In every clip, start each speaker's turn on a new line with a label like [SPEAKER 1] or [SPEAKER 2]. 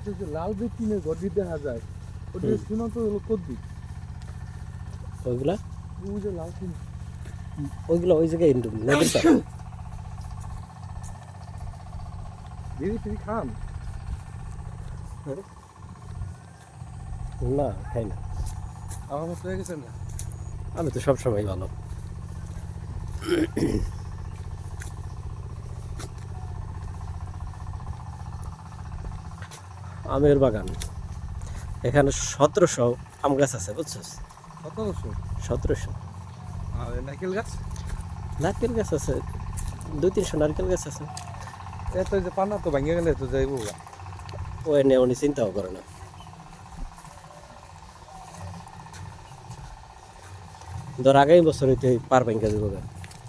[SPEAKER 1] যে লাল যে টিনের ঘরটি দেখা যায় ওটা সীমান্ত হলো কদ্দিক
[SPEAKER 2] ওইগুলা
[SPEAKER 1] ওই যে লাল টিন
[SPEAKER 2] ওইগুলা ওই জায়গায় নদীর পার
[SPEAKER 1] বিড়ি ফিরি খান
[SPEAKER 2] না খাই না
[SPEAKER 1] আমার মতো হয়ে গেছেন না
[SPEAKER 2] আমি তো সবসময় ভালো আমের বাগান এখানে 1700 আম গাছ আছে বুঝছিস 1700
[SPEAKER 1] আর নারকেল গাছ
[SPEAKER 2] নারকেল গাছ আছে 200-300 নারকেল গাছ আছে
[SPEAKER 1] এত যে পানা তো ভাঙে গেলে তো যাইব
[SPEAKER 2] ওই নিয়ে উনি চিন্তাও করে না ধর আগামী বছর হইতে পার ভেঙে যাবো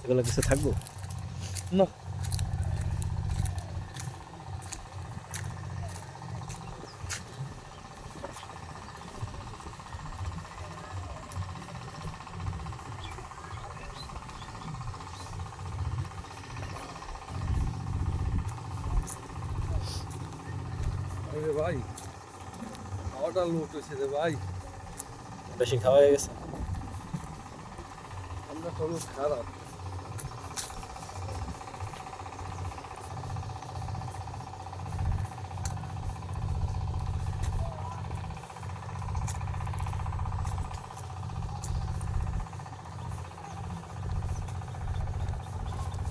[SPEAKER 2] এগুলো কিছু থাকবো
[SPEAKER 1] না আরে ভাই খাওয়াটা লোট হয়েছে রে ভাই
[SPEAKER 2] বেশি খাওয়া হয়ে গেছে
[SPEAKER 1] আমরা হলো খারাপ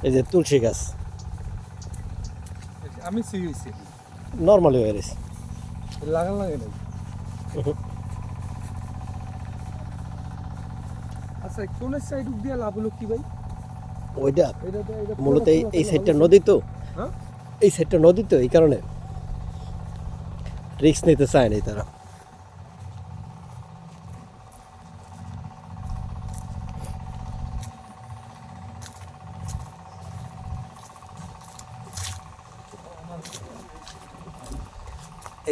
[SPEAKER 2] এই যে তুলসী গাছ
[SPEAKER 1] আমি শিখেছি
[SPEAKER 2] নর্মালি হয়ে গেছে
[SPEAKER 1] লাগান লাগে নাই আচ্ছা কোন সাইড দিয়ে লাভ হলো কি ভাই
[SPEAKER 2] ওইটা
[SPEAKER 1] এটা তো এটা
[SPEAKER 2] মূলত এই সাইডটা নদী তো
[SPEAKER 1] হ্যাঁ
[SPEAKER 2] এই সাইডটা নদী তো এই কারণে রিস্ক নিতে চায় নাই তারা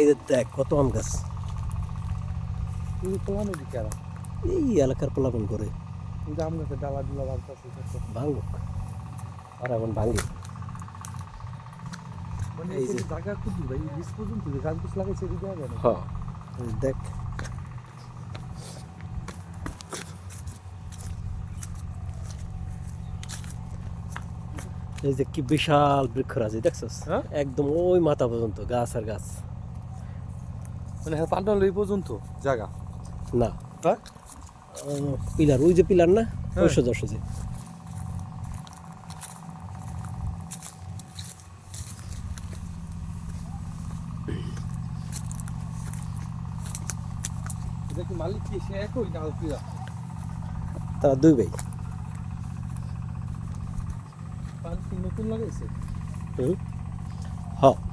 [SPEAKER 2] এই যে দেখ কত আম গাছ
[SPEAKER 1] তুই কোলা নদী কেরা
[SPEAKER 2] এই এলাকার পোলাপন করে
[SPEAKER 1] তুই দাম গাছে ডালা ডুলা বাঁধতাছে
[SPEAKER 2] ভাঙুক আর এখন ভাঙি
[SPEAKER 1] মানে
[SPEAKER 2] এই
[SPEAKER 1] এই
[SPEAKER 2] যে।
[SPEAKER 1] যে জায়গা খুব ভাই 20 পর্যন্ত যে গাছ গাছ লাগাইছে এই জায়গা না
[SPEAKER 2] হ্যাঁ এই দেখ এই যে কি বিশাল বৃক্ষরাজি দেখছস
[SPEAKER 1] হ্যাঁ?
[SPEAKER 2] একদম ওই মাথা পর্যন্ত গাছ আর গাছ
[SPEAKER 1] মানে হ্যাঁ পান্ডাল এই পর্যন্ত জায়গা
[SPEAKER 2] না
[SPEAKER 1] হ্যাঁ
[SPEAKER 2] পিলার ওই যে পিলার না
[SPEAKER 1] হ্যাঁ।
[SPEAKER 2] ওই সোজা সোজা
[SPEAKER 1] এটা কি মালিক কি সে একই না আলপিরা
[SPEAKER 2] তারা দুই ভাই
[SPEAKER 1] পান কি নতুন লাগাইছে
[SPEAKER 2] হুম হ্যাঁ